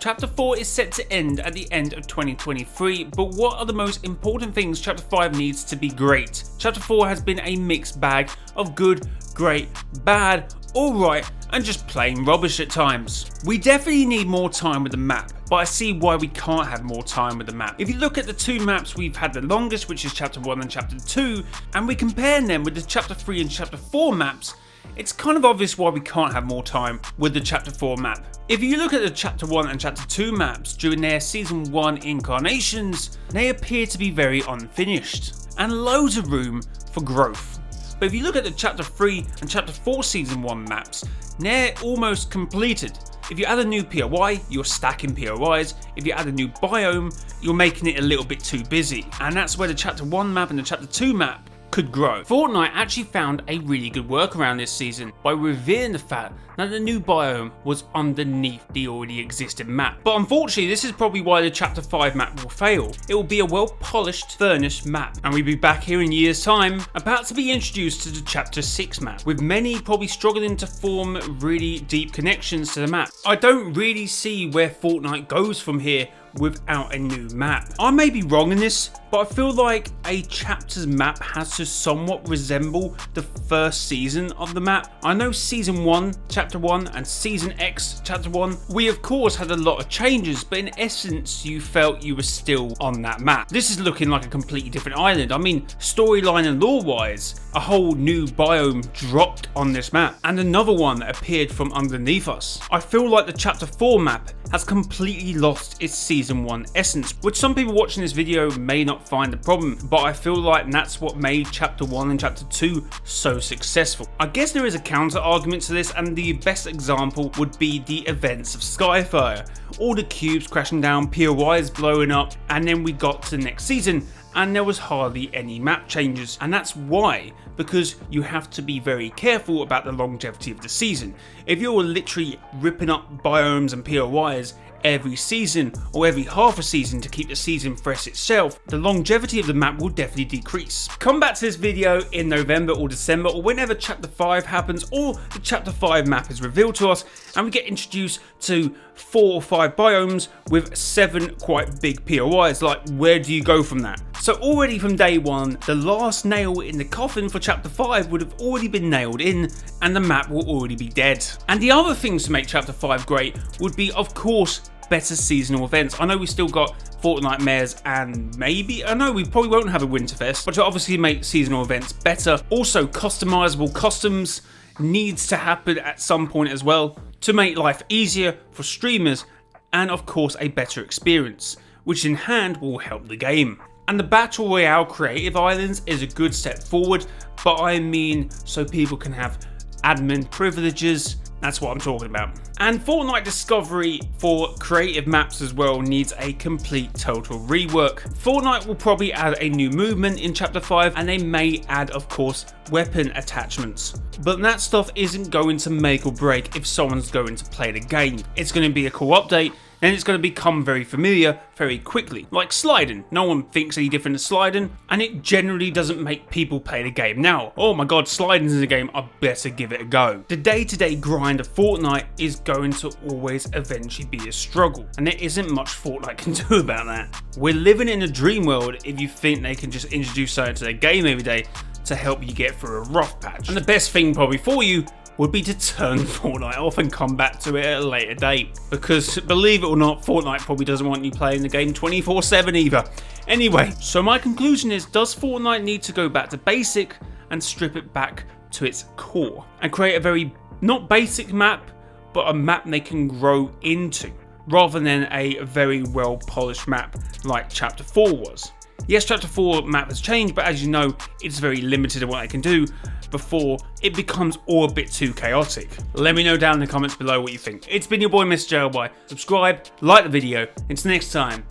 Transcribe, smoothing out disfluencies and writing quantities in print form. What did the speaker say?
Chapter 4 is set to end at the end of 2023, but what are the most important things Chapter 5 needs to be great? Chapter 4 has been a mixed bag of good, great, bad, alright, and just plain rubbish at times. We definitely need more time with the map, but I see why we can't have more time with the map. If you look at the two maps we've had the longest, which is Chapter 1 and Chapter 2, and we compare them with the Chapter 3 and Chapter 4 maps, it's kind of obvious why we can't have more time with the Chapter 4 map. If you look at the Chapter 1 and Chapter 2 maps during their Season 1 incarnations, they appear to be very unfinished, and loads of room for growth. But if you look at the Chapter 3 and Chapter 4 Season 1 maps, they're almost completed. If you add a new POI, you're stacking POIs. If you add a new biome, you're making it a little bit too busy. And that's where the Chapter 1 map and the Chapter 2 map could grow. Fortnite actually found a really good workaround this season by revealing the fact that the new biome was underneath the already existing map. But unfortunately, this is probably why the Chapter 5 map will fail. It will be a well polished, furnished map, and we'll be back here in years time about to be introduced to the Chapter 6 map, with many probably struggling to form really deep connections to the map. I don't really see where Fortnite goes from here without a new map. I may be wrong in this, but I feel like a chapter's map has to somewhat resemble the first season of the map. I know Season 1, Chapter 1 and Season X, Chapter 1, we of course had a lot of changes, but in essence you felt you were still on that map. This is looking like a completely different island. I mean, storyline and lore wise, a whole new biome dropped on this map, and another one appeared from underneath us. I feel like the Chapter 4 map has completely lost its Season 1 essence, which some people watching this video may not find a problem, but I feel like that's what made Chapter 1 and Chapter 2 so successful. I guess there is a counter argument to this, and the best example would be the events of Skyfire. All the cubes crashing down, POIs blowing up, and then we got to the next season and there was hardly any map changes, and that's why, because you have to be very careful about the longevity of the season. If you're literally ripping up biomes and POIs every season or every half a season to keep the season fresh itself, the longevity of the map will definitely decrease. Come back to this video in November or December or whenever Chapter 5 happens or the Chapter 5 map is revealed to us and we get introduced to 4 or 5 biomes with 7 quite big POIs. Like, where do you go from that? So already from day one, the last nail in the coffin for Chapter 5 would have already been nailed in and the map will already be dead. And the other things to make Chapter 5 great would be, of course, better seasonal events. I know we still got Fortnite Mares and maybe, I know we probably won't have a Winterfest, but to obviously make seasonal events better. Also, customizable customs needs to happen at some point as well to make life easier for streamers and of course a better experience, which in hand will help the game. And the Battle Royale Creative Islands is a good step forward, but I mean so people can have admin privileges. That's what I'm talking about. And Fortnite Discovery for creative maps as well needs a complete total rework. Fortnite will probably add a new movement in Chapter 5 and they may add, of course, weapon attachments. But that stuff isn't going to make or break if someone's going to play the game. It's going to be a cool update, and it's going to become very familiar very quickly. Like sliding, no one thinks any different to sliding, and it generally doesn't make people play the game. Now, oh my god, sliding is a game, I better give it a go. The day-to-day grind of Fortnite is going to always eventually be a struggle, and there isn't much Fortnite can do about that. We're living in a dream world if you think they can just introduce something to their game every day to help you get through a rough patch. And the best thing probably for you would be to turn Fortnite off and come back to it at a later date. Because believe it or not, Fortnite probably doesn't want you playing the game 24/7 either. Anyway, so my conclusion is, does Fortnite need to go back to basic and strip it back to its core and create a very, not basic map, but a map they can grow into, rather than a very well polished map like Chapter 4 was? Yes, Chapter 4 map has changed, but as you know, it's very limited in what I can do before it becomes all a bit too chaotic. Let me know down in the comments below what you think. It's been your boy Mr. Jailboy. Subscribe, like the video. Until next time.